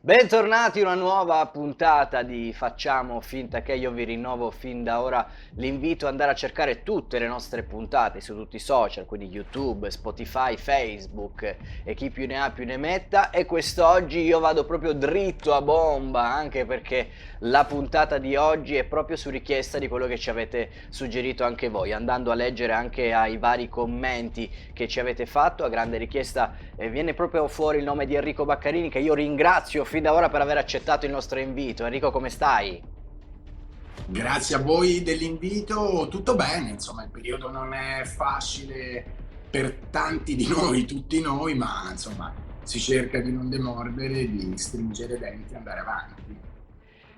Bentornati a una nuova puntata di Facciamo Finta Che. Io vi rinnovo fin da ora l'invito ad andare a cercare tutte le nostre puntate su tutti i social, quindi YouTube, Spotify, Facebook e chi più ne ha più ne metta. E quest'oggi io vado proprio dritto a bomba, anche perché la puntata di oggi è proprio su richiesta di quello che ci avete suggerito anche voi, andando a leggere anche ai vari commenti che ci avete fatto. A grande richiesta viene proprio fuori il nome di Enrico Baccarini, che io ringrazio fin da ora per aver accettato il nostro invito. Enrico, come stai? Grazie a voi dell'invito, tutto bene, insomma il periodo non è facile per tanti di noi, tutti noi, ma insomma si cerca di non demordere, di stringere i denti e andare avanti.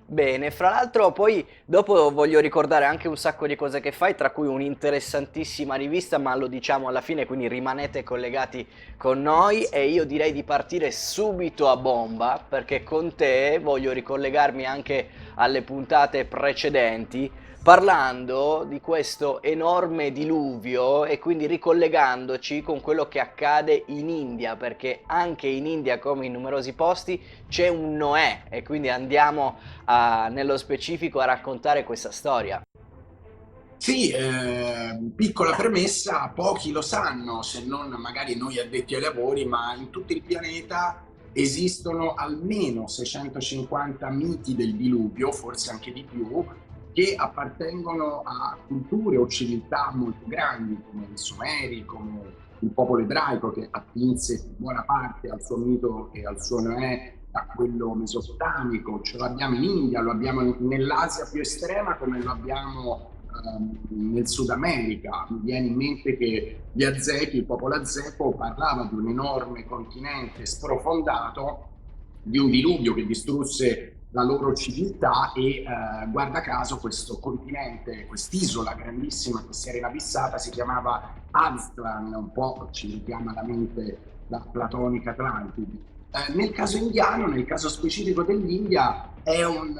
Bene, fra l'altro poi dopo voglio ricordare anche un sacco di cose che fai, tra cui un'interessantissima rivista, ma lo diciamo alla fine, quindi rimanete collegati con noi e io direi di partire subito a bomba, perché con te voglio ricollegarmi anche alle puntate precedenti, parlando di questo enorme diluvio e quindi ricollegandoci con quello che accade in India, perché anche in India, come in numerosi posti, c'è un Noè e quindi andiamo nello specifico a raccontare questa storia. Sì, piccola premessa, pochi lo sanno, se non magari noi addetti ai lavori, ma in tutto il pianeta esistono almeno 650 miti del diluvio, forse anche di più, che appartengono a culture o civiltà molto grandi, come i Sumeri, come il popolo ebraico che attinse buona parte al suo mito e al suo Noè da quello mesopotamico, ce l'abbiamo in India, lo abbiamo nell'Asia più estrema come lo abbiamo nel Sud America. Mi viene in mente che gli Aztechi, il popolo azteco, parlava di un enorme continente sprofondato, di un diluvio che distrusse la loro civiltà e guarda caso questo continente, quest'isola grandissima che si era inabissata si chiamava Aztlan, un po' ci richiama alla mente la platonica Atlantide. Nel caso indiano, nel caso specifico dell'India, è un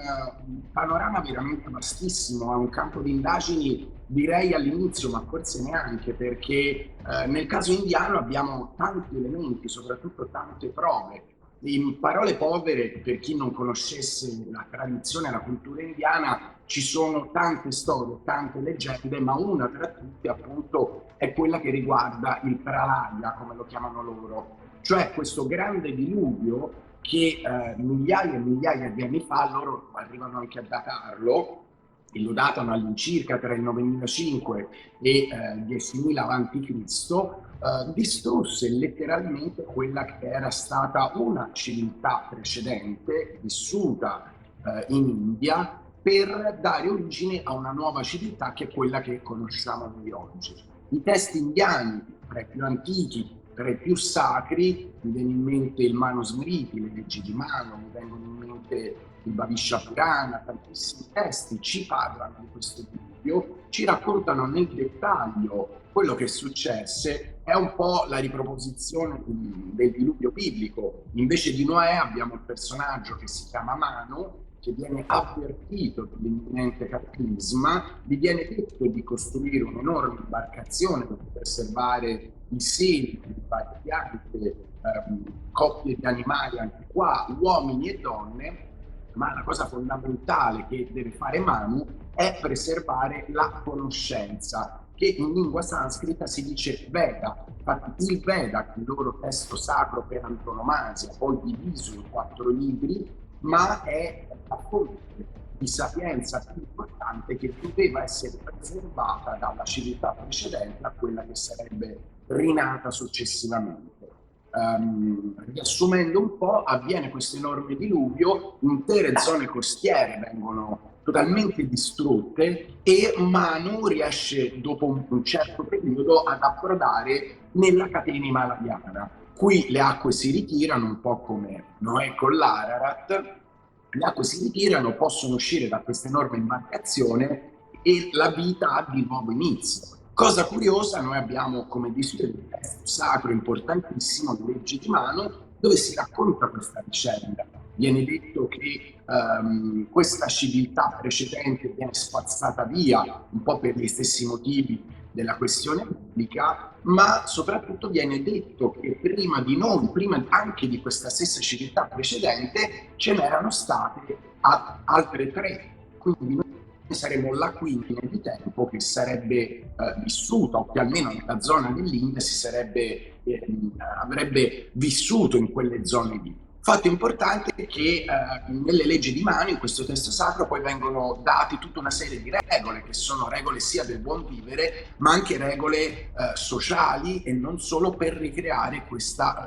panorama veramente vastissimo, è un campo di indagini direi all'inizio, ma forse neanche, perché nel caso indiano abbiamo tanti elementi, soprattutto tante prove. In parole povere, per chi non conoscesse la tradizione e la cultura indiana, ci sono tante storie, tante leggende, ma una tra tutte appunto è quella che riguarda il Pralaya, come lo chiamano loro, cioè questo grande diluvio che migliaia e migliaia di anni fa, loro arrivano anche a datarlo, e lo datano all'incirca tra il 9005 e 10.000 a.C., distrusse letteralmente quella che era stata una civiltà precedente, vissuta in India, per dare origine a una nuova civiltà che è quella che conosciamo noi oggi. I testi indiani, tra i più antichi, tra i più sacri, mi viene in mente il Manusmriti, le leggi di Mano, mi vengono in mente il Bhavishya Purana, tantissimi testi ci parlano di questo diluvio, ci raccontano nel dettaglio quello che successe, è un po' la riproposizione del diluvio biblico. Invece di Noè abbiamo un personaggio che si chiama Manu, che viene avvertito dell'imminente cataclisma, gli viene detto di costruire un'enorme imbarcazione per preservare i semi di varie piante, coppie di animali anche qua, uomini e donne, ma la cosa fondamentale che deve fare Manu è preservare la conoscenza, che in lingua sanscrita si dice Veda. Infatti il Veda, il loro testo sacro per antonomasia, poi diviso in 4 libri, ma è la fonte di sapienza più importante che doveva essere preservata dalla civiltà precedente a quella che sarebbe rinata successivamente. Riassumendo un po', avviene questo enorme diluvio, intere zone costiere vengono totalmente distrutte e Manu riesce dopo un certo periodo ad approdare nella catena himalayana. Qui le acque si ritirano, un po' come Noè con l'Ararat, le acque si ritirano, possono uscire da questa enorme imbarcazione e la vita ha di nuovo inizio. Cosa curiosa, noi abbiamo, come dicevo, un testo sacro importantissimo, le leggi di Mano, dove si racconta questa vicenda. Viene detto che questa civiltà precedente viene spazzata via, un po' per gli stessi motivi della questione pubblica, ma soprattutto viene detto che prima di noi, prima anche di questa stessa civiltà precedente, ce n'erano state altre tre. Quindi noi saremo la quintina di tempo che sarebbe vissuta, o che almeno nella zona dell'India avrebbe vissuto in quelle zone lì. Fatto importante è che nelle leggi di Manu, in questo testo sacro, poi vengono dati tutta una serie di regole, che sono regole sia del buon vivere, ma anche regole sociali, e non solo, per ricreare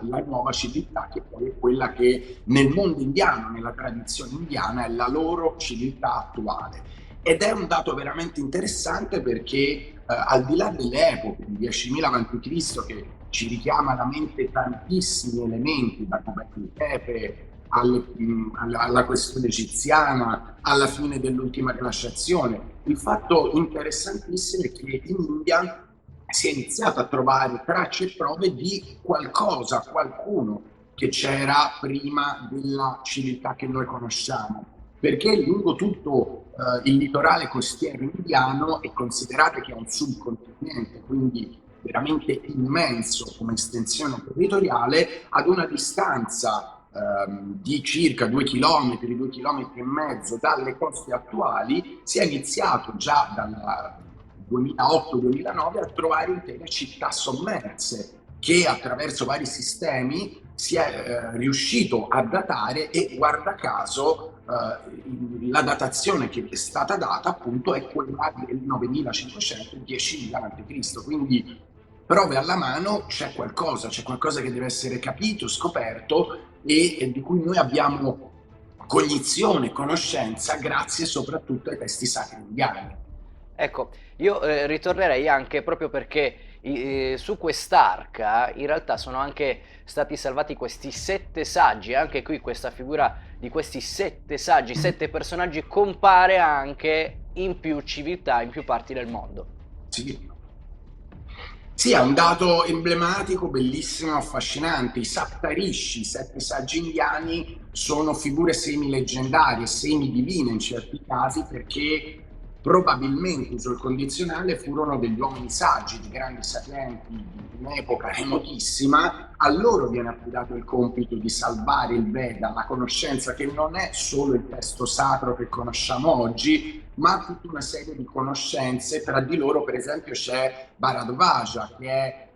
la nuova civiltà, che poi è quella che nel mondo indiano, nella tradizione indiana, è la loro civiltà attuale. Ed è un dato veramente interessante perché al di là delle epoche, di 10.000 a.C., che ci richiama alla mente tantissimi elementi, da Göbekli Tepe alla questione egiziana, alla fine dell'ultima glaciazione. Il fatto interessantissimo è che in India si è iniziato a trovare tracce e prove di qualcosa, qualcuno che c'era prima della civiltà che noi conosciamo, perché lungo tutto il litorale costiero indiano è considerato che è un subcontinente, quindi veramente immenso come estensione territoriale, ad una distanza di circa 2 chilometri e mezzo dalle coste attuali. Si è iniziato già dal 2008-2009 a trovare intere città sommerse, che attraverso vari sistemi si è riuscito a datare, e guarda caso la datazione che è stata data appunto è quella del 9500-10.000 a.C. Quindi prove alla mano, c'è qualcosa che deve essere capito, scoperto, e di cui noi abbiamo cognizione, conoscenza, grazie soprattutto ai testi sacri indiani. Ecco, io ritornerei anche proprio perché su quest'arca in realtà sono anche stati salvati questi 7 saggi, anche qui questa figura di questi 7 saggi, 7 personaggi compare anche in più civiltà, in più parti del mondo. Sì. Sì, è un dato emblematico, bellissimo, affascinante. I Saptarishi, i 7 saggi indiani, sono figure semi-leggendarie, semi-divine in certi casi, perché probabilmente, uso il condizionale, furono degli uomini saggi, di grandi sapienti, di un'epoca remotissima. A loro viene affidato il compito di salvare il Veda, la conoscenza che non è solo il testo sacro che conosciamo oggi, ma tutta una serie di conoscenze. Tra di loro, per esempio, c'è Bharadvaja, che è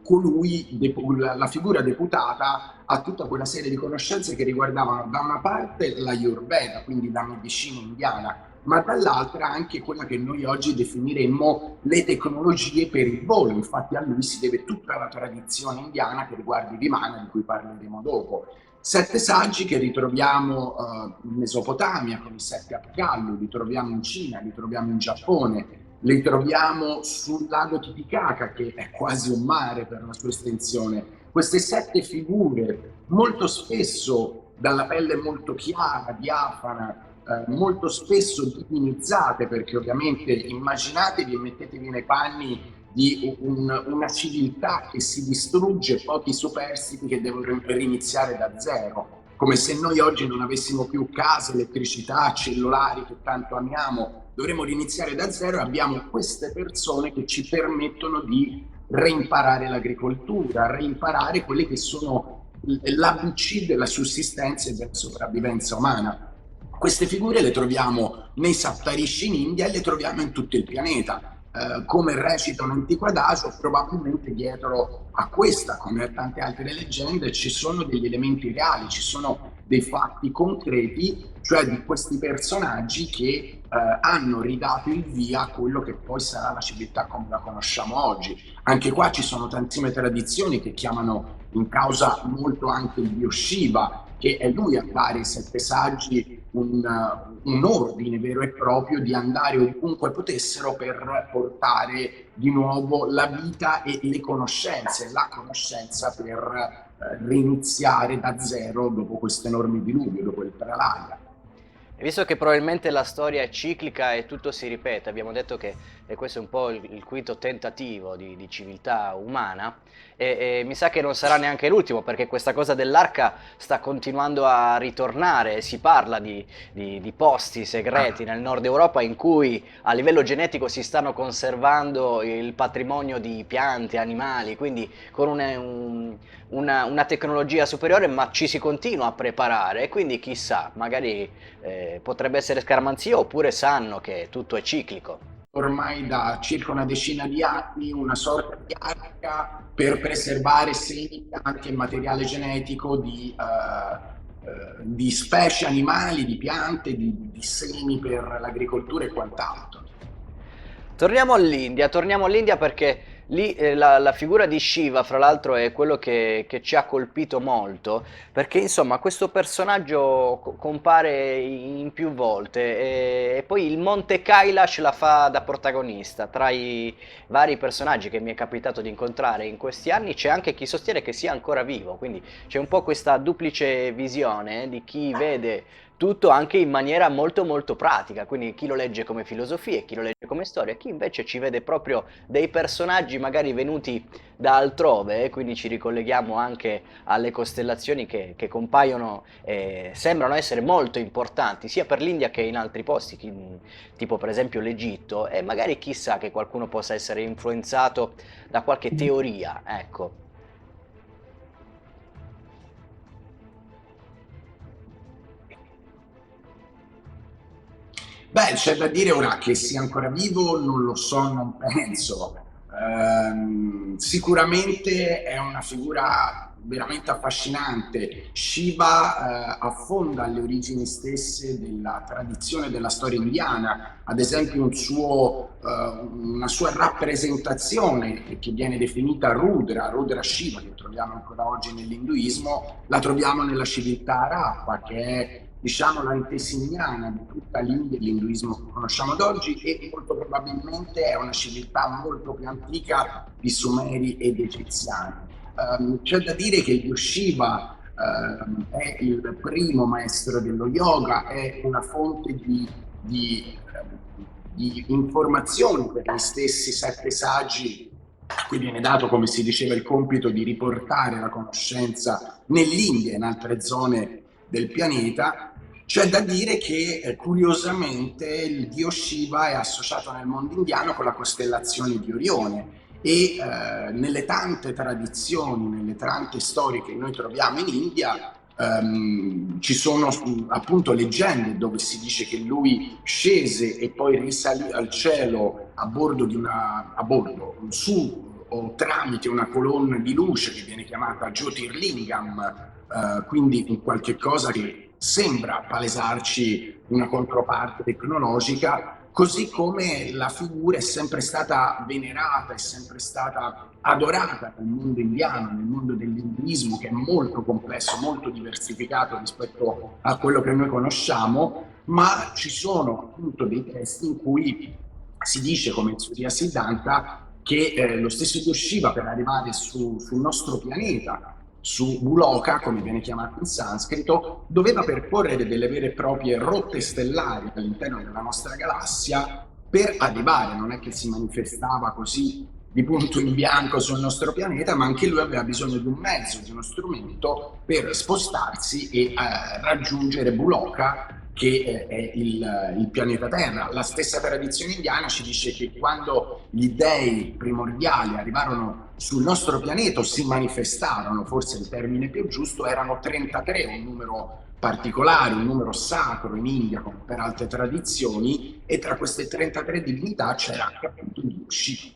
colui, la figura deputata a tutta quella serie di conoscenze che riguardavano da una parte l'Ayurveda, quindi la medicina indiana, ma dall'altra anche quella che noi oggi definiremmo le tecnologie per il volo. Infatti a lui si deve tutta la tradizione indiana che riguarda i Vimana, di cui parleremo dopo. 7 saggi che ritroviamo in Mesopotamia con i 7 Apkallu, li troviamo in Cina, li troviamo in Giappone, li troviamo sul lago Titicaca, che è quasi un mare per la sua estensione. Queste 7 figure, molto spesso dalla pelle molto chiara, diafana, molto spesso divinizzate, perché ovviamente immaginatevi e mettetevi nei panni di una civiltà che si distrugge, pochi superstiti che devono riniziare da zero, come se noi oggi non avessimo più case, elettricità, cellulari che tanto amiamo, dovremo riniziare da zero, e abbiamo queste persone che ci permettono di reimparare l'agricoltura, reimparare quelle che sono l'ABC della sussistenza e della sopravvivenza umana. Queste figure le troviamo nei Saptarishi in India e le troviamo in tutto il pianeta. Come recita un antico adagio, probabilmente dietro a questa, come a tante altre leggende, ci sono degli elementi reali, ci sono dei fatti concreti, cioè di questi personaggi che hanno ridato il via a quello che poi sarà la civiltà come la conosciamo oggi. Anche qua ci sono tantissime tradizioni che chiamano in causa molto anche il dio Shiva, che è lui a dare ai 7 saggi un ordine vero e proprio di andare ovunque potessero per portare di nuovo la vita e le conoscenze, la conoscenza per riniziare da zero dopo questo enorme diluvio, dopo il Pralaya. E visto che probabilmente la storia è ciclica e tutto si ripete, abbiamo detto che e questo è un po' il quinto tentativo di civiltà umana, e mi sa che non sarà neanche l'ultimo, perché questa cosa dell'arca sta continuando a ritornare. Si parla di posti segreti nel nord Europa in cui a livello genetico si stanno conservando il patrimonio di piante, animali, quindi con una tecnologia superiore, ma ci si continua a preparare, e quindi chissà, magari potrebbe essere scaramanzia, oppure sanno che tutto è ciclico. Ormai da circa una decina di anni una sorta di arca per preservare semi, piante e materiale genetico di specie animali, di piante, di semi per l'agricoltura e quant'altro. Torniamo all'India perché lì la figura di Shiva, fra l'altro, è quello che ci ha colpito molto, perché insomma questo personaggio compare in più volte, e poi il Monte Kailash la fa da protagonista. Tra i vari personaggi che mi è capitato di incontrare in questi anni c'è anche chi sostiene che sia ancora vivo, quindi c'è un po' questa duplice visione di chi vede tutto anche in maniera molto molto pratica, quindi chi lo legge come filosofia e chi lo legge come storia, chi invece ci vede proprio dei personaggi magari venuti da altrove, quindi ci ricolleghiamo anche alle costellazioni che compaiono e sembrano essere molto importanti sia per l'India che in altri posti, tipo per esempio l'Egitto, e magari chissà che qualcuno possa essere influenzato da qualche teoria, ecco. Beh, c'è da dire ora che sia ancora vivo, non lo so, non penso. Sicuramente è una figura veramente affascinante. Shiva, affonda le origini stesse della tradizione della storia indiana, ad esempio una sua rappresentazione che viene definita Rudra, Rudra Shiva, che troviamo ancora oggi nell'induismo, la troviamo nella civiltà Harappa, che è diciamo l'antesignana di tutta l'India e l'induismo che conosciamo ad oggi, e molto probabilmente è una civiltà molto più antica di Sumeri ed Egiziani. C'è da dire che il dio Shiva è il primo maestro dello yoga, è una fonte di informazioni per gli stessi sette saggi a cui viene dato, come si diceva, il compito di riportare la conoscenza nell'India e in altre zone del pianeta. C'è da dire che curiosamente il dio Shiva è associato nel mondo indiano con la costellazione di Orione, e nelle tante tradizioni, nelle tante storie che noi troviamo in India, ci sono appunto leggende dove si dice che lui scese e poi risalì al cielo su o tramite una colonna di luce che viene chiamata Jyotirlingam, quindi in qualche cosa che sembra palesarci una controparte tecnologica, così come la figura è sempre stata venerata, è sempre stata adorata nel mondo indiano, nel mondo dell'induismo, che è molto complesso, molto diversificato rispetto a quello che noi conosciamo, ma ci sono appunto dei testi in cui si dice, come in Surya Siddhanta, che lo stesso dio Shiva, per arrivare sul nostro pianeta, su Buloka, come viene chiamato in sanscrito, doveva percorrere delle vere e proprie rotte stellari all'interno della nostra galassia per arrivare. Non è che si manifestava così di punto in bianco sul nostro pianeta, ma anche lui aveva bisogno di un mezzo, di uno strumento per spostarsi e raggiungere Buloka, che è il pianeta Terra. La stessa tradizione indiana ci dice che quando gli dei primordiali arrivarono sul nostro pianeta, o si manifestarono, forse il termine più giusto, erano 33, un numero particolare, un numero sacro in India come per altre tradizioni, e tra queste 33 divinità c'era anche appunto il dio Shiva.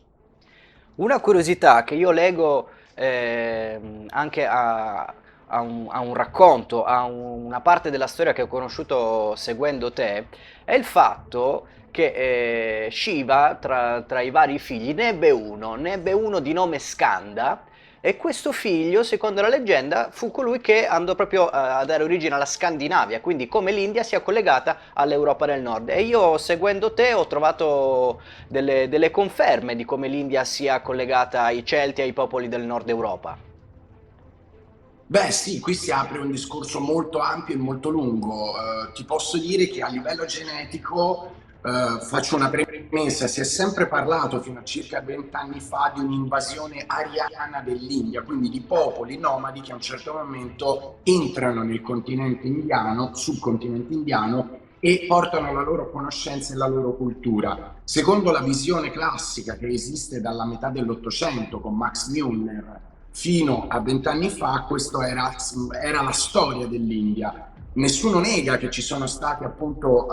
Una curiosità che io leggo anche a un racconto, una parte della storia che ho conosciuto seguendo te, è il fatto che Shiva, tra i vari figli, ne ebbe uno di nome Skanda, e questo figlio, secondo la leggenda, fu colui che andò proprio a dare origine alla Scandinavia, quindi come l'India sia collegata all'Europa del Nord. E io, seguendo te, ho trovato delle conferme di come l'India sia collegata ai Celti e ai popoli del Nord Europa. Beh sì, qui si apre un discorso molto ampio e molto lungo. Ti posso dire che a livello genetico faccio una premessa, si è sempre parlato fino a circa 20 anni fa di un'invasione ariana dell'India, quindi di popoli nomadi che a un certo momento entrano nel continente indiano, subcontinente indiano, e portano la loro conoscenza e la loro cultura. Secondo la visione classica che esiste dalla metà dell'Ottocento con Max Muller fino a 20 anni fa, questa era la storia dell'India. Nessuno nega che ci sono stati appunto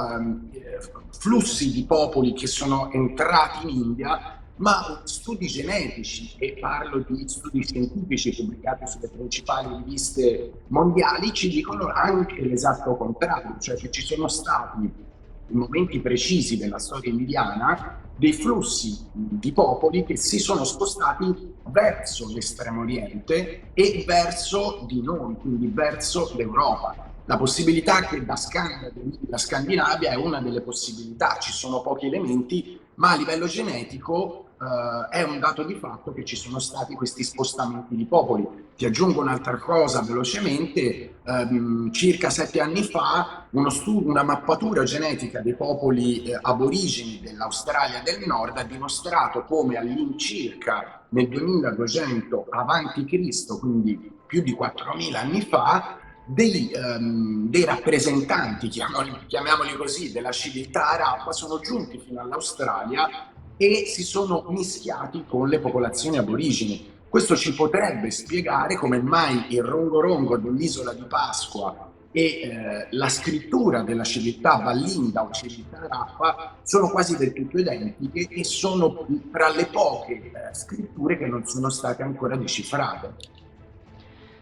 flussi di popoli che sono entrati in India, ma studi genetici, e parlo di studi scientifici pubblicati sulle principali riviste mondiali, ci dicono anche l'esatto contrario, cioè che ci sono stati in momenti precisi della storia indiana dei flussi di popoli che si sono spostati verso l'estremo oriente e verso di noi, quindi verso l'Europa. La possibilità che da Scandinavia è una delle possibilità, ci sono pochi elementi, ma a livello genetico è un dato di fatto che ci sono stati questi spostamenti di popoli. Ti aggiungo un'altra cosa velocemente, circa 7 anni fa una mappatura genetica dei popoli aborigeni dell'Australia del Nord ha dimostrato come all'incirca nel 2200 avanti Cristo, quindi più di 4000 anni fa, dei rappresentanti, chiamiamoli così, della civiltà araba sono giunti fino all'Australia e si sono mischiati con le popolazioni aborigeni. Questo ci potrebbe spiegare come mai il rongorongo dell'isola di Pasqua e la scrittura della civiltà Ballinda o civiltà Raffa sono quasi del tutto identiche e sono tra le poche scritture che non sono state ancora decifrate.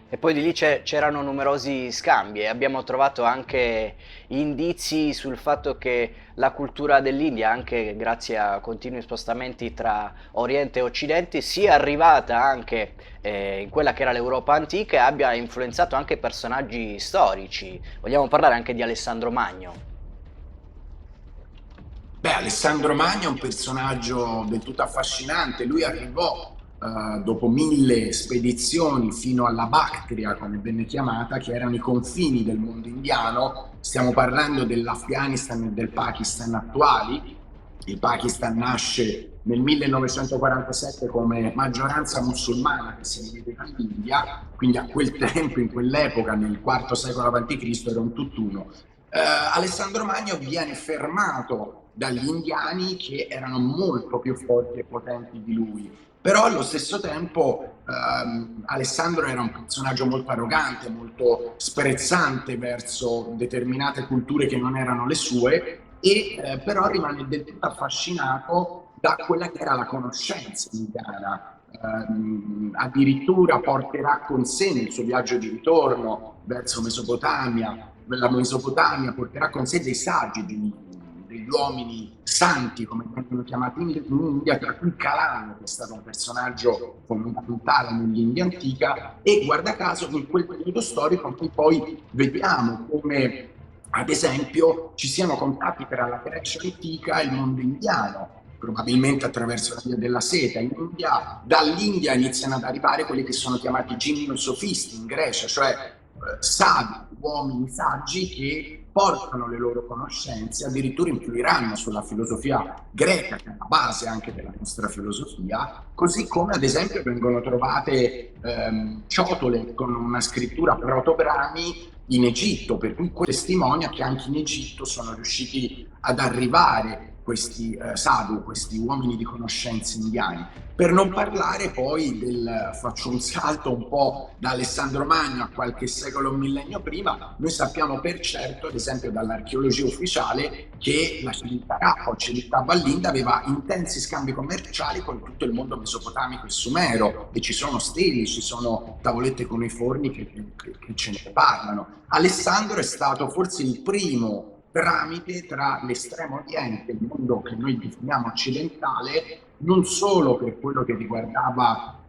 E poi di lì c'erano numerosi scambi e abbiamo trovato anche indizi sul fatto che la cultura dell'India, anche grazie a continui spostamenti tra Oriente e Occidente, sia arrivata anche in quella che era l'Europa antica e abbia influenzato anche personaggi storici. Vogliamo parlare anche di Alessandro Magno. Beh, Alessandro Magno è un personaggio del tutto affascinante. Lui arrivò dopo 1000 spedizioni fino alla Bactria, come venne chiamata, che erano i confini del mondo indiano. Stiamo parlando dell'Afghanistan e del Pakistan attuali. Il Pakistan nasce nel 1947 come maggioranza musulmana che si divide dall'India, quindi a quel tempo, in quell'epoca, nel IV secolo a.C., era un tutt'uno. Alessandro Magno viene fermato dagli indiani che erano molto più forti e potenti di lui, però allo stesso tempo Alessandro era un personaggio molto arrogante, molto sprezzante verso determinate culture che non erano le sue, e però rimane del tutto affascinato da quella che era la conoscenza indiana. Addirittura porterà con sé nel suo viaggio di ritorno verso Mesopotamia, la Mesopotamia porterà con sé dei saggi, degli uomini santi, come vengono chiamati in India, tra cui Kalana, che è stato un personaggio fondamentale nell'India antica, e guarda caso in quel periodo storico noi poi vediamo come ad esempio ci siano contatti tra la Grecia antica e il mondo indiano, probabilmente attraverso la via della seta. In India, dall'India iniziano ad arrivare quelli che sono chiamati gimnosofisti in Grecia, cioè savi, uomini saggi che portano le loro conoscenze, addirittura influiranno sulla filosofia greca, che è la base anche della nostra filosofia, così come ad esempio vengono trovate ciotole con una scrittura proto-brahmi in Egitto, per cui testimonia che anche in Egitto sono riusciti ad arrivare questi sadhu, questi uomini di conoscenza indiani. Per non parlare poi faccio un salto un po' da Alessandro Magno a qualche secolo, un millennio prima, noi sappiamo per certo, ad esempio dall'archeologia ufficiale, che la civiltà Rapa o civiltà Ballinda aveva intensi scambi commerciali con tutto il mondo mesopotamico e sumero, e ci sono steli, ci sono tavolette con i forni che ce ne parlano. Alessandro è stato forse il primo tramite tra l'estremo oriente e il mondo che noi definiamo occidentale, non solo per quello che riguardava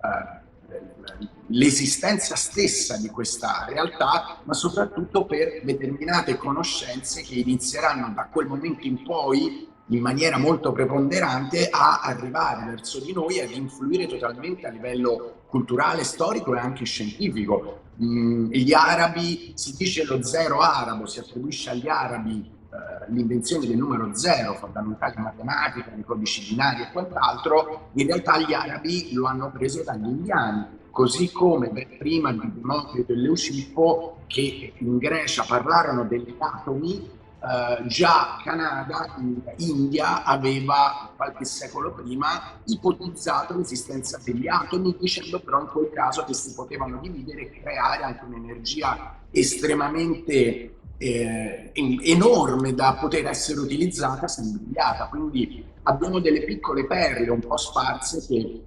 l'esistenza stessa di questa realtà, ma soprattutto per determinate conoscenze che inizieranno da quel momento in poi in maniera molto preponderante a arrivare verso di noi e ad influire totalmente a livello culturale, storico e anche scientifico. Gli arabi, si dice lo zero arabo, si attribuisce agli arabi l'invenzione del numero zero, fondamentale in matematica, nei codici binari e quant'altro, in realtà gli arabi lo hanno preso dagli indiani, così come prima di Democrito e Leucippo, che in Grecia parlarono degli atomi, già Canada, India, aveva qualche secolo prima ipotizzato l'esistenza degli atomi, dicendo però in quel caso che si potevano dividere e creare anche un'energia estremamente enorme da poter essere utilizzata se imbrigliata. Quindi abbiamo delle piccole perle un po' sparse che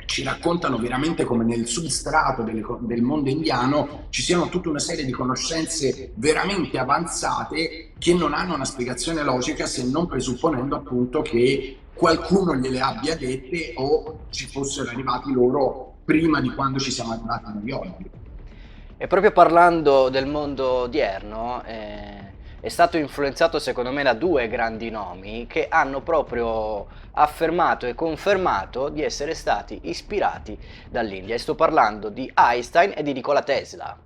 ci raccontano veramente come nel substrato del mondo indiano ci siano tutta una serie di conoscenze veramente avanzate che non hanno una spiegazione logica, se non presupponendo appunto che qualcuno gliele abbia dette o ci fossero arrivati loro prima di quando ci siamo arrivati noi oggi. E proprio parlando del mondo odierno, è stato influenzato secondo me da due grandi nomi che hanno proprio affermato e confermato di essere stati ispirati dall'India. E sto parlando di Einstein e di Nikola Tesla.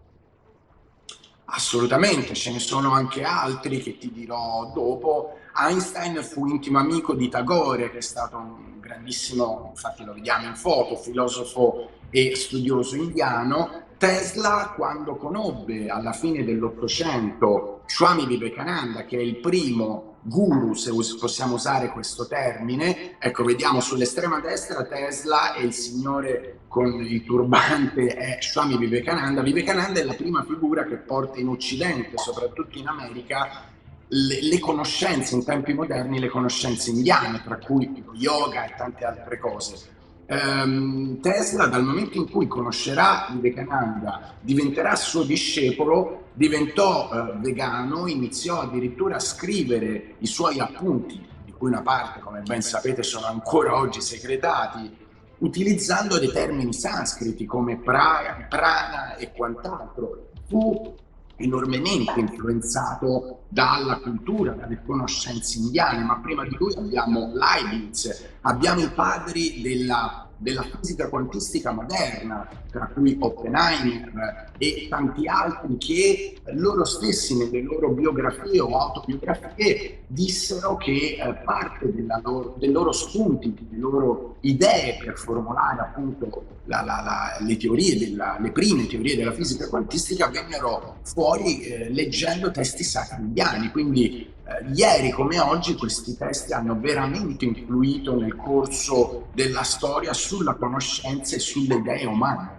Assolutamente, ce ne sono anche altri che ti dirò dopo. Einstein fu intimo amico di Tagore, che è stato un grandissimo, infatti lo vediamo in foto, filosofo e studioso indiano. Tesla, quando conobbe alla fine dell'Ottocento Swami Vivekananda, che è il primo guru, se possiamo usare questo termine, ecco, vediamo sull'estrema destra Tesla e il signore con il turbante è Swami Vivekananda. Vivekananda è la prima figura che porta in Occidente, soprattutto in America, le conoscenze in tempi moderni, le conoscenze indiane, tra cui lo yoga e tante altre cose. Tesla, dal momento in cui conoscerà Vivekananda, diventerà suo discepolo, diventò vegano, iniziò addirittura a scrivere i suoi appunti, di cui una parte, come ben sapete, sono ancora oggi segretati, utilizzando dei termini sanscriti come prana e quant'altro. Fu enormemente influenzato dalla cultura, dalle conoscenze indiane, ma prima di lui abbiamo Leibniz, abbiamo i padri della fisica quantistica moderna, tra cui Oppenheimer e tanti altri, che loro stessi nelle loro biografie o autobiografie dissero che parte dei loro spunti, delle loro idee per formulare appunto le teorie le prime teorie della fisica quantistica vennero fuori leggendo testi sacri indiani. Quindi ieri come oggi questi testi hanno veramente influito nel corso della storia sulla conoscenza e sulle idee umane.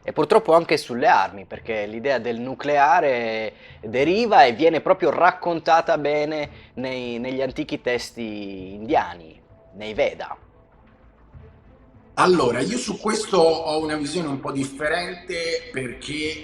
E purtroppo anche sulle armi, perché l'idea del nucleare deriva e viene proprio raccontata bene negli antichi testi indiani, nei Veda. Allora, io su questo ho una visione un po' differente perché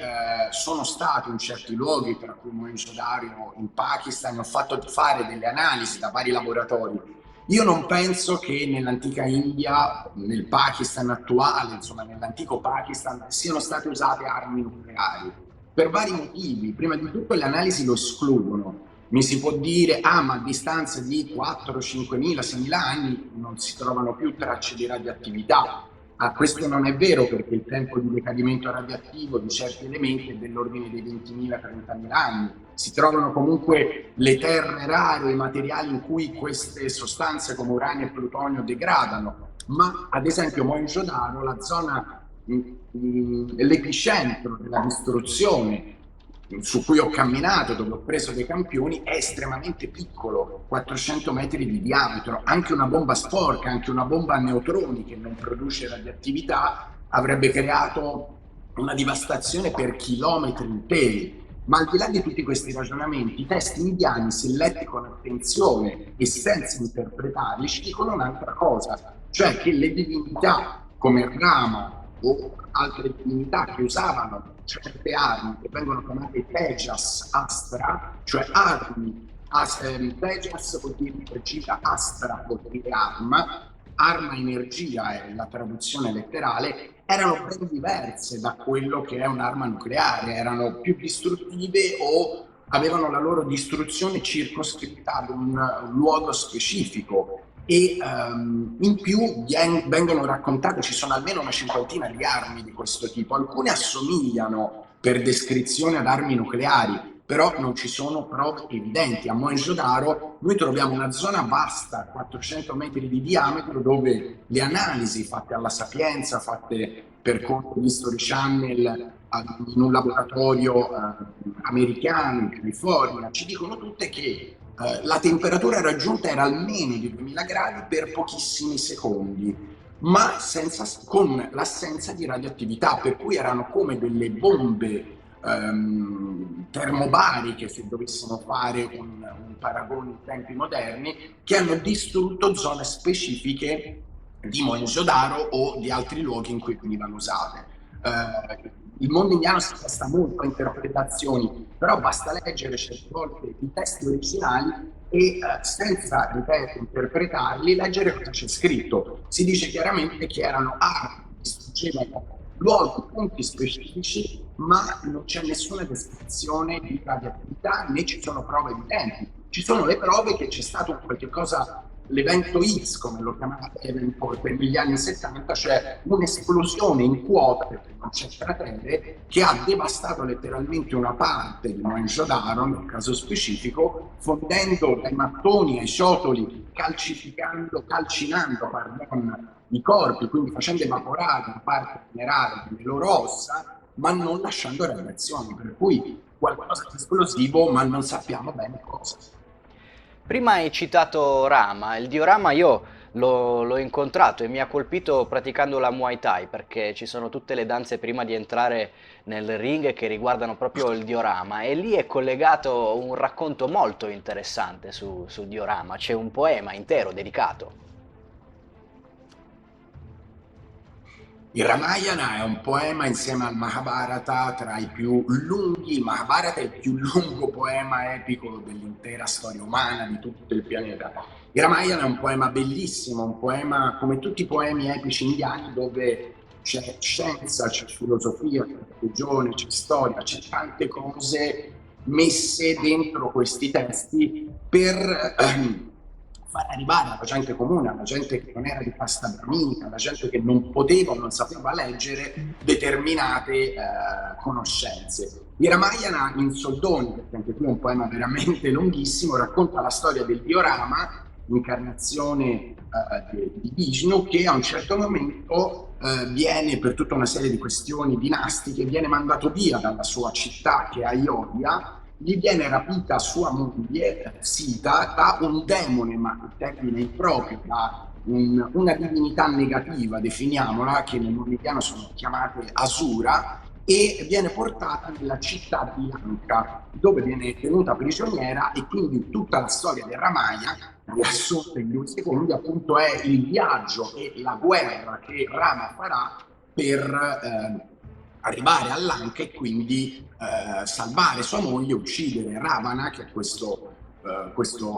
sono stato in certi luoghi, tra cui Mohenjo-Daro in Pakistan, ho fatto fare delle analisi da vari laboratori. Io non penso che nell'antica India, nel Pakistan attuale, insomma nell'antico Pakistan, siano state usate armi nucleari, per vari motivi. Prima di tutto le analisi lo escludono. Mi si può dire, ma a distanza di 4, 5.000, 6.000 anni non si trovano più tracce di radioattività. Questo non è vero, perché il tempo di decadimento radioattivo di certi elementi è dell'ordine dei 20.000, 30.000 anni. Si trovano comunque le terre rare, i materiali in cui queste sostanze come uranio e plutonio degradano, ma ad esempio Mohenjo-Daro, la zona, l'epicentro della distruzione su cui ho camminato, dove ho preso dei campioni, è estremamente piccolo, 400 metri di diametro. Anche una bomba sporca, anche una bomba a neutroni che non produce radioattività avrebbe creato una devastazione per chilometri interi. Ma al di là di tutti questi ragionamenti, i testi indiani, se letti con attenzione e senza interpretarli, ci dicono un'altra cosa, cioè che le divinità come Rama o altre divinità che usavano certe armi che vengono chiamate Tejas Astra, cioè armi. Tejas vuol dire energia, Astra vuol dire arma energia è la traduzione letterale, erano ben diverse da quello che è un'arma nucleare, erano più distruttive o avevano la loro distruzione circoscritta ad un luogo specifico. E in più vengono raccontate, ci sono almeno una cinquantina di armi di questo tipo, alcune assomigliano per descrizione ad armi nucleari, però non ci sono prove evidenti. A Mohenjo-Daro noi troviamo una zona vasta, 400 metri di diametro, dove le analisi fatte alla Sapienza, fatte per conto di History Channel in un laboratorio americano in California, ci dicono tutte che la temperatura raggiunta era almeno di 2000 gradi per pochissimi secondi, ma con l'assenza di radioattività, per cui erano come delle bombe termobariche, se dovessimo fare un paragone in tempi moderni, che hanno distrutto zone specifiche di Mohenjo-Daro o di altri luoghi in cui venivano usate. Il mondo indiano si presta molto a interpretazioni, però basta leggere certe volte i testi originali e senza, ripeto, interpretarli, leggere cosa c'è scritto. Si dice chiaramente che erano armi che distruggevano luoghi, punti specifici, ma non c'è nessuna descrizione di radioattività, né ci sono prove evidenti. Ci sono le prove che c'è stato qualche cosa, l'evento X, come lo chiamava Davenport negli anni 70, cioè un'esplosione in quota, perché non c'è cratere, che ha devastato letteralmente una parte di Mohenjo-Daro, nel caso specifico, fondendo dai mattoni ai ciotoli, calcinando, i corpi, quindi facendo evaporare la parte minerale delle loro ossa, ma non lasciando radiazioni, per cui qualcosa di esplosivo, ma non sappiamo bene cosa. Prima hai citato Rama, il dio Rama io l'ho incontrato e mi ha colpito praticando la Muay Thai, perché ci sono tutte le danze prima di entrare nel ring che riguardano proprio il dio Rama, e lì è collegato un racconto molto interessante sul dio Rama, c'è un poema intero dedicato. Il Ramayana è un poema insieme al Mahabharata tra i più lunghi. Il Mahabharata è il più lungo poema epico dell'intera storia umana di tutto il pianeta. Il Ramayana è un poema bellissimo, un poema come tutti i poemi epici indiani, dove c'è scienza, c'è filosofia, c'è religione, c'è storia, c'è tante cose messe dentro questi testi per far arrivare alla gente comune, alla gente che non era di casta brahminica, alla gente che non poteva o non sapeva leggere determinate conoscenze. Il Ramayana, in soldoni, perché anche qui è un poema veramente lunghissimo, racconta la storia del dio Rama, l'incarnazione di Vishnu, che a un certo momento viene, per tutta una serie di questioni dinastiche, viene mandato via dalla sua città, che è Ayodhya. Gli viene rapita sua moglie Sita da un demone, ma il termine improprio, da una divinità negativa, definiamola, che nel mondo indiano sono chiamate Asura, e viene portata nella città di Lanka, dove viene tenuta prigioniera, e quindi tutta la storia del Ramayana, riassunta in 2 secondi, appunto è il viaggio e la guerra che Rama farà per arrivare a Lanka e quindi salvare sua moglie, uccidere Ravana, che è questo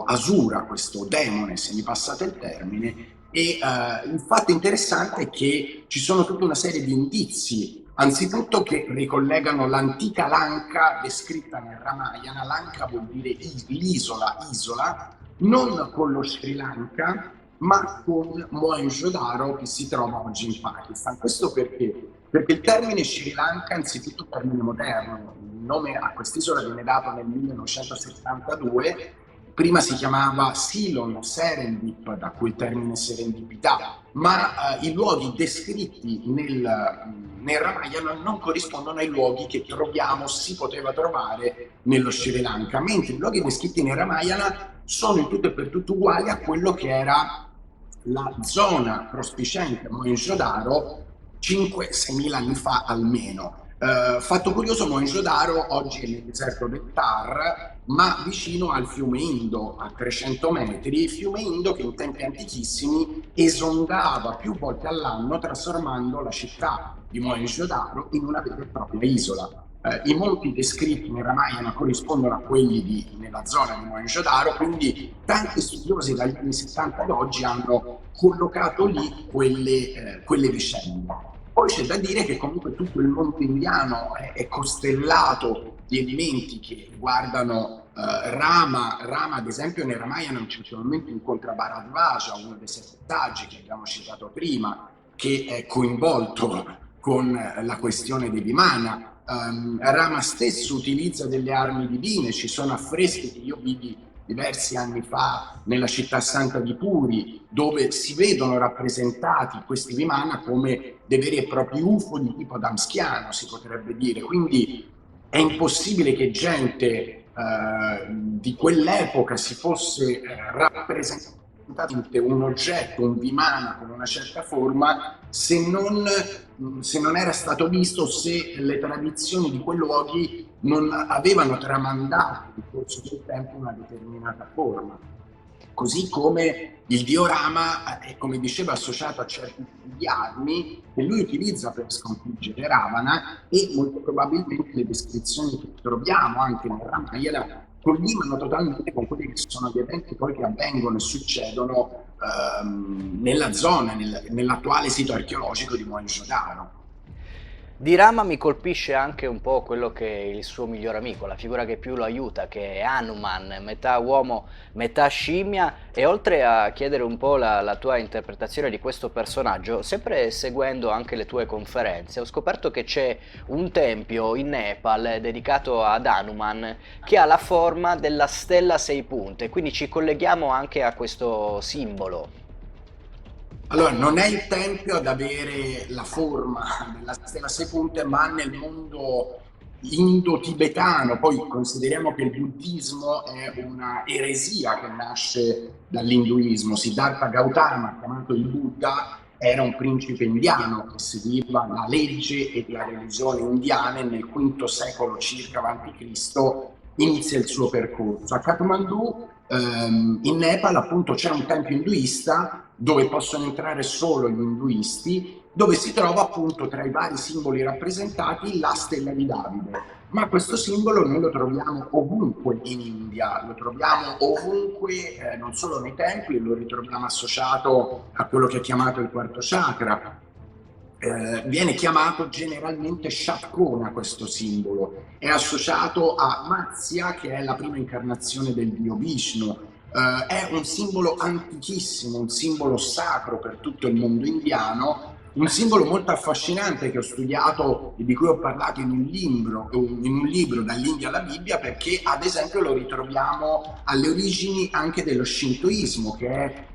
Asura, questo demone, se mi passate il termine. E il fatto interessante è che ci sono tutta una serie di indizi, anzitutto, che ricollegano l'antica Lanka descritta nel Ramayana. Lanka vuol dire l'isola, isola, non con lo Sri Lanka, ma con Mohenjo-Daro, che si trova oggi in Pakistan. Questo perché? Perché il termine Sri Lanka, anzitutto, è un termine moderno. Il nome a quest'isola viene dato nel 1972. Prima si chiamava Ceylon, Serendip, da cui il termine serendipità, ma i luoghi descritti nel Ramayana non corrispondono ai luoghi che troviamo, si poteva trovare nello Sri Lanka, mentre i luoghi descritti nel Ramayana sono in tutto e per tutto uguali a quello che era la zona prospiciente Mohenjo-Daro 5-6 mila anni fa almeno. Fatto curioso, Mohenjo-Daro oggi è nel deserto del Thar, ma vicino al fiume Indo, a 300 metri, fiume Indo che in tempi antichissimi esondava più volte all'anno, trasformando la città di Mohenjo-Daro in una vera e propria isola. I monti descritti nel Ramayana corrispondono a quelli nella zona di Mohenjo-Daro, quindi tanti studiosi dagli anni 70 ad oggi hanno collocato lì quelle vicende. Poi c'è da dire che comunque tutto il mondo indiano è costellato di elementi che riguardano Rama. Rama, ad esempio, nel Ramayana c'è un momento incontra Bharadvaja, uno dei 7 saggi che abbiamo citato prima, che è coinvolto con la questione dei Vimana. Rama stesso utilizza delle armi divine, ci sono affreschi che io vidi diversi anni fa nella città santa di Puri, dove si vedono rappresentati questi Vimana come dei veri e propri UFO di tipo damschiano, si potrebbe dire. Quindi è impossibile che gente di quell'epoca si fosse rappresentata un oggetto, un Vimana con una certa forma, se non era stato visto, se le tradizioni di quei luoghi non avevano tramandato nel corso del tempo una determinata forma. Così come il diorama è, come diceva, associato a certi tipi di armi che lui utilizza per sconfiggere Ravana, e molto probabilmente le descrizioni che troviamo anche nel Ramayana collimano totalmente con quelli che sono gli eventi poi che avvengono e succedono nella zona, nell'attuale sito archeologico di Mohenjo-Daro. Di Rama mi colpisce anche un po' quello che è il suo miglior amico, la figura che più lo aiuta, che è Hanuman, metà uomo, metà scimmia. E oltre a chiedere un po' la tua interpretazione di questo personaggio, sempre seguendo anche le tue conferenze, ho scoperto che c'è un tempio in Nepal dedicato ad Hanuman che ha la forma della stella a 6 punte, quindi ci colleghiamo anche a questo simbolo. Allora, non è il tempio ad avere la forma della stella a 6 punte, ma nel mondo indo-tibetano, poi consideriamo che il buddismo è una eresia che nasce dall'induismo. Siddhartha Gautama, chiamato il Buddha, era un principe indiano che seguiva la legge e la religione indiane. Nel V secolo circa avanti Cristo inizia il suo percorso. A Kathmandu, in Nepal, appunto, c'è un tempio induista dove possono entrare solo gli induisti, dove si trova appunto tra i vari simboli rappresentati la stella di Davide. Ma questo simbolo noi lo troviamo ovunque in India, lo troviamo ovunque, non solo nei templi, lo ritroviamo associato a quello che è chiamato il quarto chakra. Viene chiamato generalmente Shatkona questo simbolo, è associato a Matsya, che è la prima incarnazione del dio Vishnu. È un simbolo antichissimo, un simbolo sacro per tutto il mondo indiano, un simbolo molto affascinante che ho studiato e di cui ho parlato in un libro Dall'India alla Bibbia, perché ad esempio lo ritroviamo alle origini anche dello Shintoismo, che è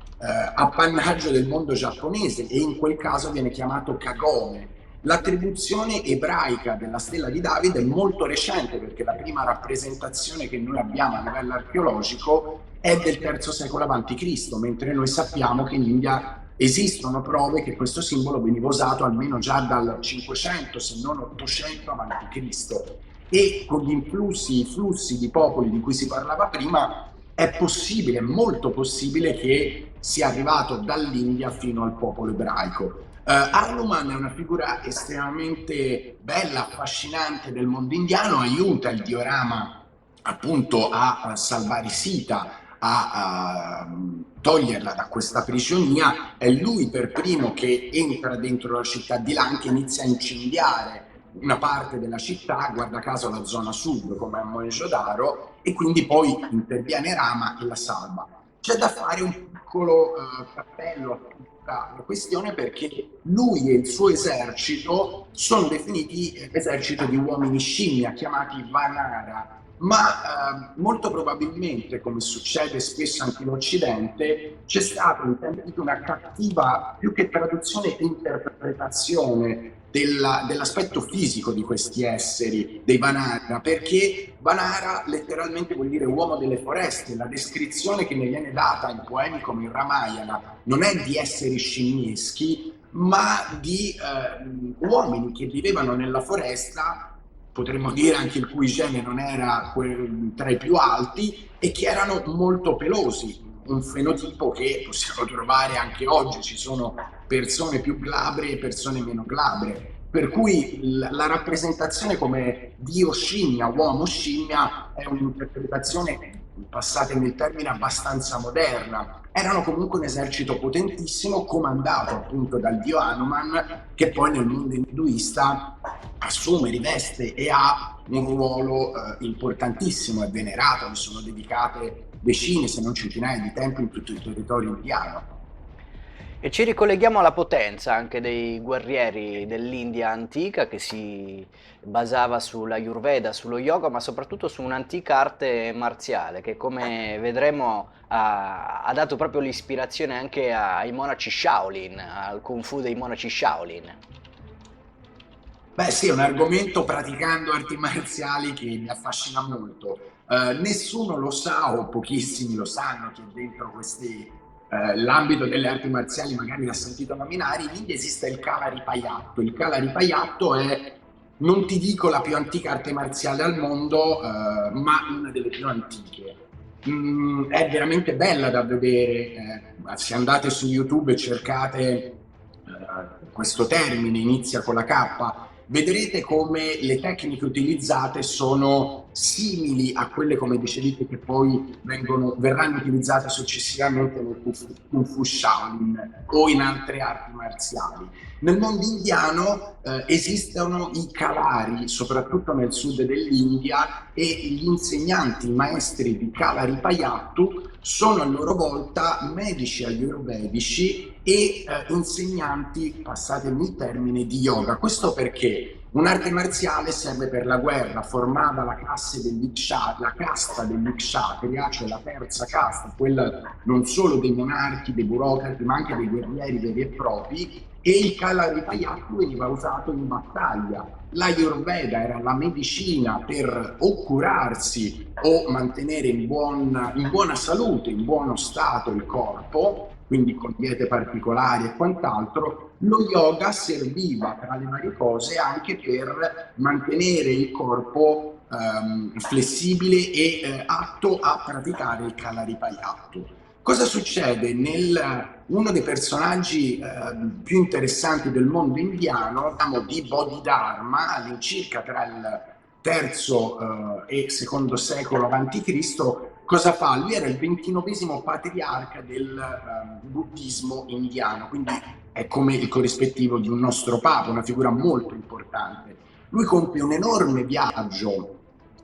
appannaggio del mondo giapponese, e in quel caso viene chiamato Kagome. L'attribuzione ebraica della stella di Davide è molto recente, perché la prima rappresentazione che noi abbiamo a livello archeologico è del III secolo a.C., mentre noi sappiamo che in India esistono prove che questo simbolo veniva usato almeno già dal 500, se non 800 a.C. E con gli influssi, i flussi di popoli di cui si parlava prima, è possibile, molto possibile, che sia arrivato dall'India fino al popolo ebraico. Hanuman è una figura estremamente bella, affascinante del mondo indiano, aiuta il diorama appunto a salvare Sita, a toglierla da questa prigionia. È lui per primo che entra dentro la città di Lanka, inizia a incendiare una parte della città, guarda caso la zona sud come a Mohenjo-Daro, e quindi poi interviene Rama e la salva. C'è da fare un piccolo cappello a tutta la questione, perché lui e il suo esercito sono definiti esercito di uomini scimmia, chiamati Vanara, ma molto probabilmente, come succede spesso anche in Occidente, c'è stata in tempi una cattiva, più che traduzione, interpretazione dell'aspetto fisico di questi esseri, dei Vanara, perché Vanara letteralmente vuol dire uomo delle foreste. La descrizione che ne viene data in poemi come il Ramayana non è di esseri scimmieschi, ma di uomini che vivevano nella foresta, potremmo dire anche il cui gene non era tra i più alti, e che erano molto pelosi, un fenotipo che possiamo trovare anche oggi. Ci sono persone più glabre e persone meno glabre, per cui la rappresentazione come dio scimmia, uomo scimmia, è un'interpretazione, passatemi il termine, abbastanza moderna. Erano comunque un esercito potentissimo, comandato appunto dal dio Hanuman, che poi nel mondo induista assume, riveste e ha un ruolo importantissimo, è venerato, vi sono dedicate decine se non centinaia di templi in tutto il territorio indiano. E ci ricolleghiamo alla potenza anche dei guerrieri dell'India antica che si basava sulla Ayurveda, sullo yoga, ma soprattutto su un'antica arte marziale che, come vedremo, ha dato proprio l'ispirazione anche ai monaci Shaolin, al Kung Fu dei monaci Shaolin. Beh, sì, è un argomento praticando arti marziali che mi affascina molto. Nessuno lo sa, o pochissimi lo sanno, che dentro l'ambito delle arti marziali magari l'ha sentito nominare. In India esiste il Kalaripayattu. Il Kalaripayattu è, non ti dico la più antica arte marziale al mondo, ma una delle più antiche. È veramente bella da vedere. Se andate su YouTube e cercate questo termine, inizia con la K, vedrete come le tecniche utilizzate sono simili a quelle, come dicevi, che poi verranno utilizzate successivamente nel Kung Fu Shaolin o in altre arti marziali. Nel mondo indiano esistono i kalari, soprattutto nel sud dell'India, e gli insegnanti, i maestri di Kalaripayattu sono a loro volta medici ayurvedici e insegnanti, passatemi il termine, di yoga. Questo perché un'arte marziale serve per la guerra, formava la casta degli kshatriya, cioè la terza casta, quella non solo dei monarchi, dei burocrati, ma anche dei guerrieri veri e propri, e il Kalaripayattu veniva usato in battaglia. L'Ayurveda era la medicina per o curarsi o mantenere in buona salute, in buono stato il corpo, quindi con diete particolari e quant'altro. Lo yoga serviva, tra le varie cose, anche per mantenere il corpo flessibile e atto a praticare il Kalaripayattu. Cosa succede? Uno dei personaggi più interessanti del mondo indiano, di Bodhidharma, all'incirca tra il terzo e secondo secolo avanti Cristo, cosa fa? Lui era il 29esimo patriarca del buddismo indiano, quindi è come il corrispettivo di un nostro papa, una figura molto importante. Lui compie un enorme viaggio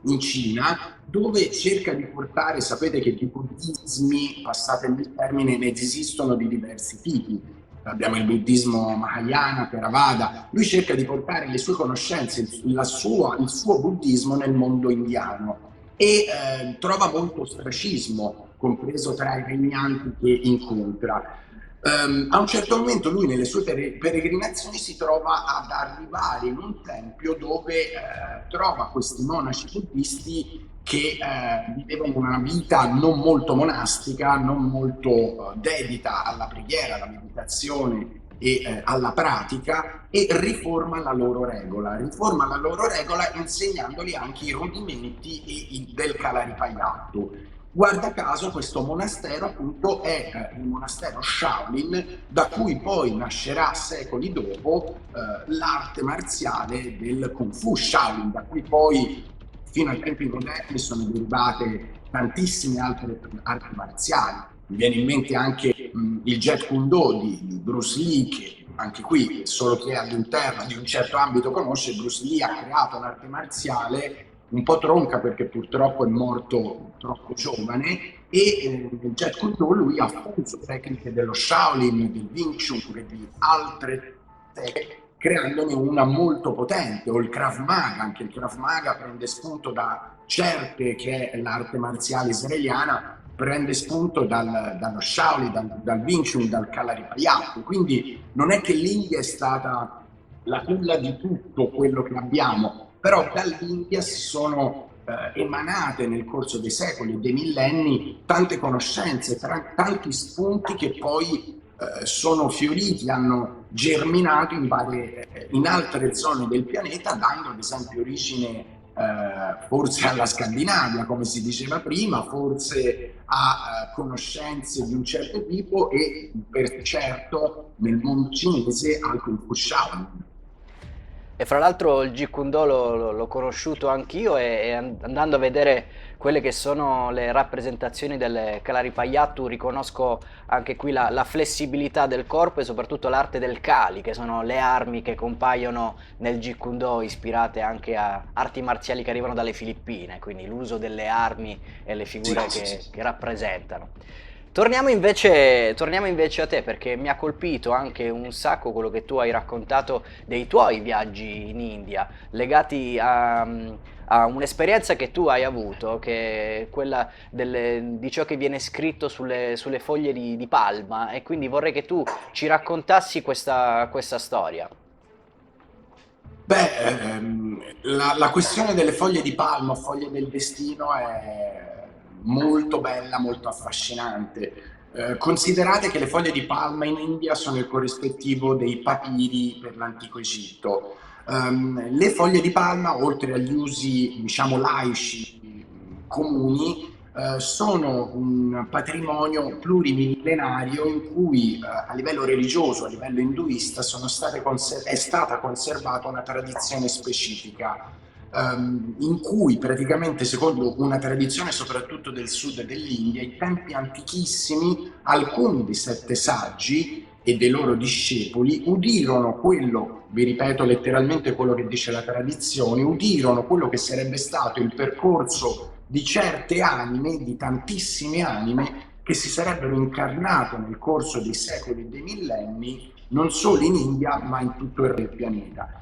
in Cina dove cerca di portare, sapete che di buddismi, passatemi il termine, ne esistono di diversi tipi. Abbiamo il buddismo Mahayana, Theravada. Lui cerca di portare le sue conoscenze, il suo buddismo nel mondo indiano e trova molto ostracismo, compreso tra i regnanti che incontra. A un certo momento lui nelle sue peregrinazioni si trova ad arrivare in un tempio dove trova questi monaci buddisti che vivevano una vita non molto monastica, non molto dedita alla preghiera, alla meditazione e alla pratica, e riforma la loro regola insegnandoli anche i rudimenti del Kalaripayattu. Guarda caso questo monastero appunto è il monastero Shaolin, da cui poi nascerà secoli dopo l'arte marziale del Kung Fu Shaolin, da cui poi fino ai tempi moderni sono derivate tantissime altre arti marziali. Mi viene in mente anche il Jeet Kune Do di Bruce Lee, che anche qui solo chi è all'interno di un certo ambito conosce. Bruce Lee ha creato un'arte marziale un po' tronca perché purtroppo è morto troppo giovane, e nel Jeet Kune Do lui ha fuso tecniche dello Shaolin, del Wing Chun e di altre tecniche, creandone una molto potente, o il Krav Maga. Anche il Krav Maga prende spunto da certe, che è l'arte marziale israeliana, prende spunto dallo Shaolin, dal Wing Chun, dal Kalaripayattu. Quindi non è che l'India è stata la culla di tutto quello che abbiamo, però dall'India si sono emanate nel corso dei secoli e dei millenni tante conoscenze, tanti spunti che poi sono fioriti, hanno germinato in altre zone del pianeta, dando ad esempio origine forse alla Scandinavia, come si diceva prima, forse a conoscenze di un certo tipo, e per certo nel mondo cinese al Kung Fu Shaolin. E fra l'altro il Jeet Kune Do l'ho conosciuto anch'io, e andando a vedere quelle che sono le rappresentazioni del Kalaripayattu riconosco anche qui la flessibilità del corpo e soprattutto l'arte del Kali, che sono le armi che compaiono nel Jeet Kune Do, ispirate anche a arti marziali che arrivano dalle Filippine, quindi l'uso delle armi e le figure Sì. che rappresentano. torniamo invece a te, perché mi ha colpito anche un sacco quello che tu hai raccontato dei tuoi viaggi in India, legati a un'esperienza che tu hai avuto, che è quella di ciò che viene scritto sulle foglie di palma, e quindi vorrei che tu ci raccontassi questa storia. Beh, la questione delle foglie di palma o foglie del destino è molto bella, molto affascinante. Considerate che le foglie di palma in India sono il corrispettivo dei papiri per l'antico Egitto. Le foglie di palma, oltre agli usi, diciamo, laici comuni, sono un patrimonio plurimillenario in cui a livello religioso, a livello induista, è stata conservata una tradizione specifica, in cui praticamente, secondo una tradizione soprattutto del sud dell'India, in tempi antichissimi, alcuni dei sette saggi e dei loro discepoli udirono quello, vi ripeto letteralmente quello che dice la tradizione, udirono quello che sarebbe stato il percorso di certe anime, di tantissime anime, che si sarebbero incarnate nel corso dei secoli e dei millenni, non solo in India, ma in tutto il pianeta.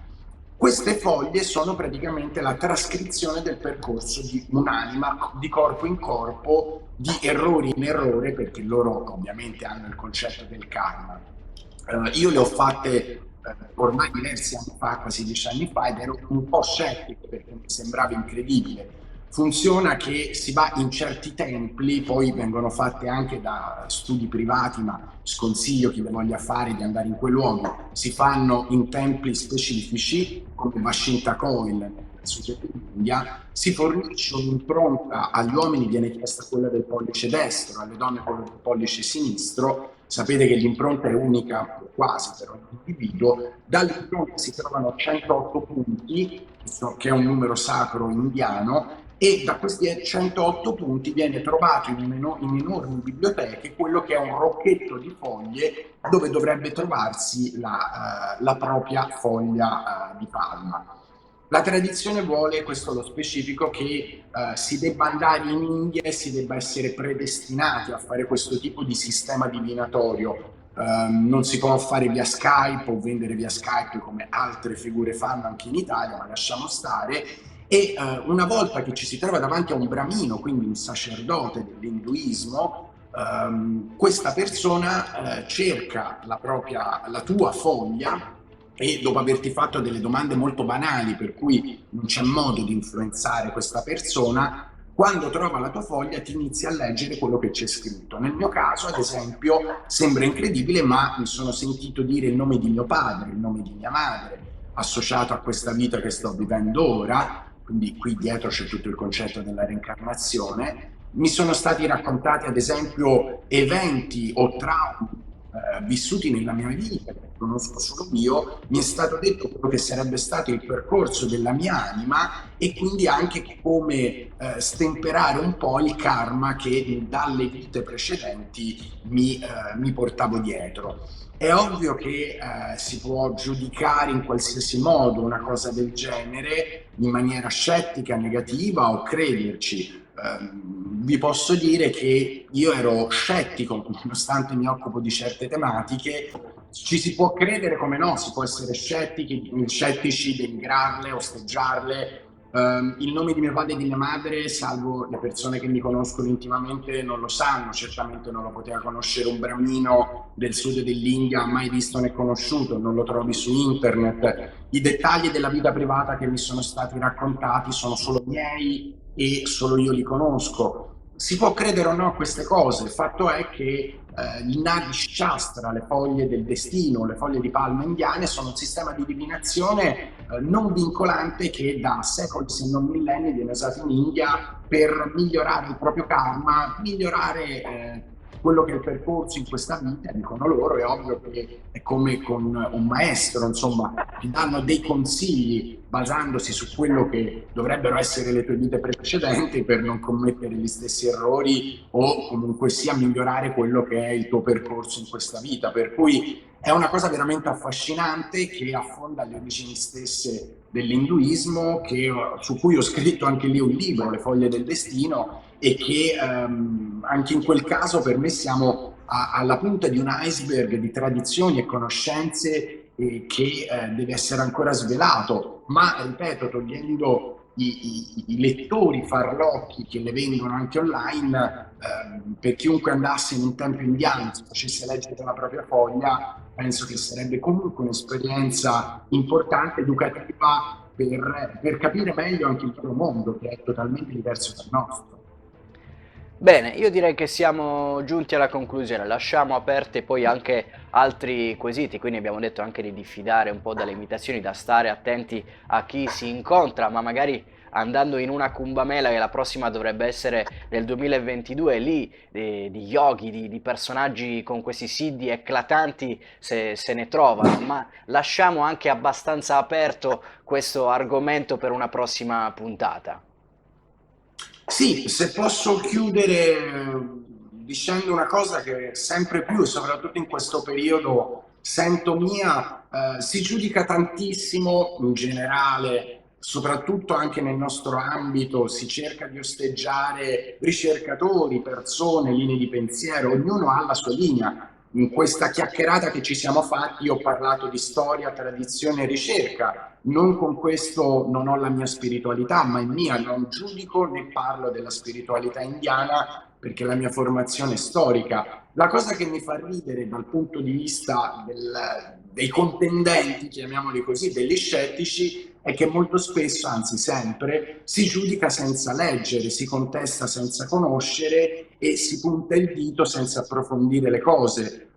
Queste foglie sono praticamente la trascrizione del percorso di un'anima di corpo in corpo, di errore in errore, perché loro ovviamente hanno il concetto del karma. Io le ho fatte ormai diversi anni fa, quasi 10 anni fa, ed ero un po' scettico perché mi sembrava incredibile. Funziona che si va in certi templi, poi vengono fatte anche da studi privati, ma sconsiglio chi le voglia fare di andare in quei luoghi. Si fanno in templi specifici, come Vascinta Coil nel sud dell'India, si fornisce un'impronta, agli uomini viene chiesta quella del pollice destro, alle donne quella del pollice sinistro. Sapete che l'impronta è unica quasi per ogni individuo. Dall'impronta si trovano 108 punti, che è un numero sacro indiano, e da questi 108 punti viene trovato in enormi biblioteche quello che è un rocchetto di foglie dove dovrebbe trovarsi la propria foglia di palma. La tradizione vuole, questo lo specifico, che si debba andare in India e si debba essere predestinati a fare questo tipo di sistema divinatorio. Non si può fare via Skype o vendere via Skype come altre figure fanno anche in Italia, ma lasciamo stare. E una volta che ci si trova davanti a un bramino, quindi un sacerdote dell'induismo, questa persona cerca la tua foglia, e dopo averti fatto delle domande molto banali per cui non c'è modo di influenzare questa persona, quando trova la tua foglia ti inizia a leggere quello che c'è scritto. Nel mio caso, ad esempio, sembra incredibile, ma mi sono sentito dire il nome di mio padre, il nome di mia madre, associato a questa vita che sto vivendo ora, quindi qui dietro c'è tutto il concetto della reincarnazione. Mi sono stati raccontati, ad esempio, eventi o traumi vissuti nella mia vita, che conosco solo io. Mi è stato detto quello che sarebbe stato il percorso della mia anima e quindi anche come stemperare un po' il karma che dalle vite precedenti mi portavo dietro. È ovvio che si può giudicare in qualsiasi modo una cosa del genere in maniera scettica, negativa o crederci. Vi posso dire che io ero scettico, nonostante mi occupo di certe tematiche. Ci si può credere come no, si può essere scettici, denigrarle, osteggiarle. Il nome di mio padre e di mia madre, salvo le persone che mi conoscono intimamente, non lo sanno, certamente non lo poteva conoscere un bramino del sud dell'India, mai visto né conosciuto, non lo trovi su internet. I dettagli della vita privata che mi sono stati raccontati sono solo miei e solo io li conosco. Si può credere o no a queste cose, il fatto è che il Nadi Shastra, le foglie del destino, le foglie di palma indiane, sono un sistema di divinazione non vincolante che da secoli, se non millenni, viene usato in India per migliorare il proprio karma, migliorare quello che è il percorso in questa vita, dicono loro. È ovvio che è come con un maestro, insomma, ti danno dei consigli basandosi su quello che dovrebbero essere le tue vite precedenti per non commettere gli stessi errori o comunque sia migliorare quello che è il tuo percorso in questa vita. Per cui è una cosa veramente affascinante che affonda le origini stesse dell'induismo, su cui ho scritto anche lì un libro, Le foglie del destino, e che anche in quel caso per me siamo alla punta di un iceberg di tradizioni e conoscenze che deve essere ancora svelato, ma ripeto, togliendo i lettori farlocchi che le vendono anche online, per chiunque andasse in un tempio indiano, si facesse leggere la propria foglia, penso che sarebbe comunque un'esperienza importante, educativa, per capire meglio anche il loro mondo, che è totalmente diverso dal nostro. Bene, io direi che siamo giunti alla conclusione, lasciamo aperte poi anche altri quesiti, quindi abbiamo detto anche di diffidare un po' dalle imitazioni, da stare attenti a chi si incontra, ma magari andando in una Kumbh Mela, che la prossima dovrebbe essere nel 2022, lì di yogi, di personaggi con questi siddhi eclatanti se ne trovano, ma lasciamo anche abbastanza aperto questo argomento per una prossima puntata. Sì, se posso chiudere dicendo una cosa che sempre più, soprattutto in questo periodo, sento mia, si giudica tantissimo in generale, soprattutto anche nel nostro ambito, si cerca di osteggiare ricercatori, persone, linee di pensiero, ognuno ha la sua linea. In questa chiacchierata che ci siamo fatti, io ho parlato di storia, tradizione e ricerca. Non con questo non ho la mia spiritualità, ma è mia, non giudico né parlo della spiritualità indiana perché la mia formazione è storica. La cosa che mi fa ridere dal punto di vista dei contendenti, chiamiamoli così, degli scettici, è che molto spesso, anzi sempre, si giudica senza leggere, si contesta senza conoscere e si punta il dito senza approfondire le cose.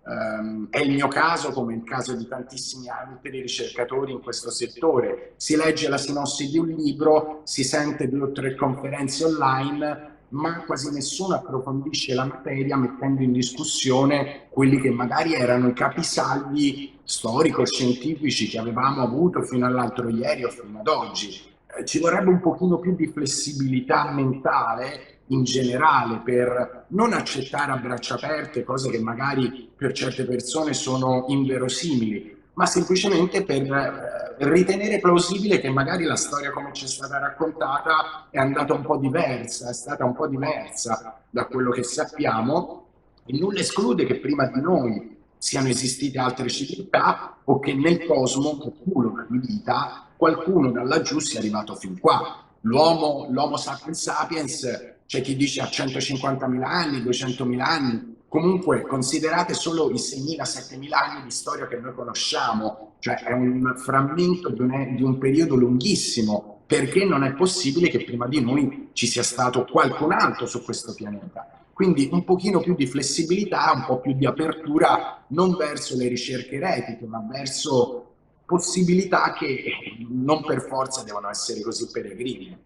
È il mio caso, come il caso di tantissimi altri ricercatori in questo settore. Si legge la sinossi di un libro, si sente 2 o 3 conferenze online, ma quasi nessuno approfondisce la materia mettendo in discussione quelli che magari erano i capisaldi storico-scientifici che avevamo avuto fino all'altro ieri o fino ad oggi. Ci vorrebbe un pochino più di flessibilità mentale in generale per non accettare a braccia aperte cose che magari per certe persone sono inverosimili, ma semplicemente per ritenere plausibile che magari la storia come ci è stata raccontata è andata un po' diversa, è stata un po' diversa da quello che sappiamo e nulla esclude che prima di noi siano esistite altre civiltà o che nel cosmo, che pullula di vita, qualcuno da laggiù sia arrivato fin qua. L'Homo sapiens sapiens, c'è chi dice a 150.000 anni, 200.000 anni, comunque considerate solo i 6.000-7.000 anni di storia che noi conosciamo, cioè è un frammento di un periodo lunghissimo, perché non è possibile che prima di noi ci sia stato qualcun altro su questo pianeta. Quindi un pochino più di flessibilità, un po' più di apertura, non verso le ricerche eretiche, ma verso possibilità che non per forza devono essere così peregrine.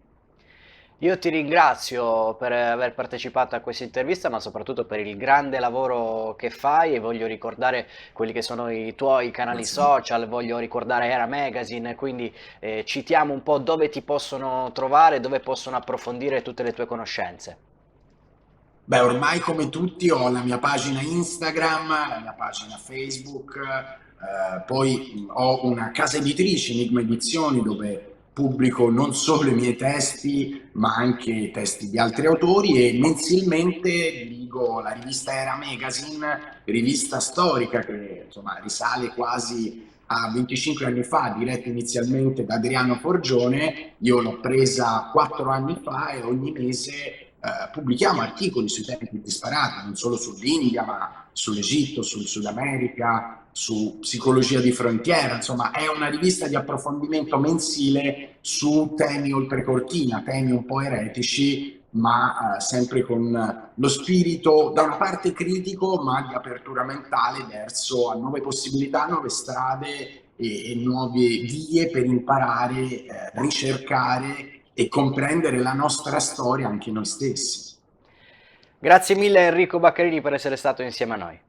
Io ti ringrazio per aver partecipato a questa intervista, ma soprattutto per il grande lavoro che fai e voglio ricordare quelli che sono i tuoi canali Grazie mille. social, voglio ricordare Era Magazine, quindi citiamo un po' dove ti possono trovare, dove possono approfondire tutte le tue conoscenze. Beh, ormai come tutti ho la mia pagina Instagram, la mia pagina Facebook, poi ho una casa editrice, Enigma Edizioni, dove pubblico non solo i miei testi, ma anche i testi di altri autori e mensilmente dirigo la rivista Era Magazine, rivista storica che insomma risale quasi a 25 anni fa, diretta inizialmente da Adriano Forgione. Io l'ho presa 4 anni fa e ogni mese pubblichiamo articoli sui tempi disparati, non solo sull'India, ma sull'Egitto, sul Sud America, su psicologia di frontiera, insomma è una rivista di approfondimento mensile su temi oltre cortina, temi un po' eretici, ma sempre con lo spirito da una parte critico, ma di apertura mentale verso a nuove possibilità, nuove strade e nuove vie per imparare, ricercare e comprendere la nostra storia anche noi stessi. Grazie mille Enrico Baccarini per essere stato insieme a noi.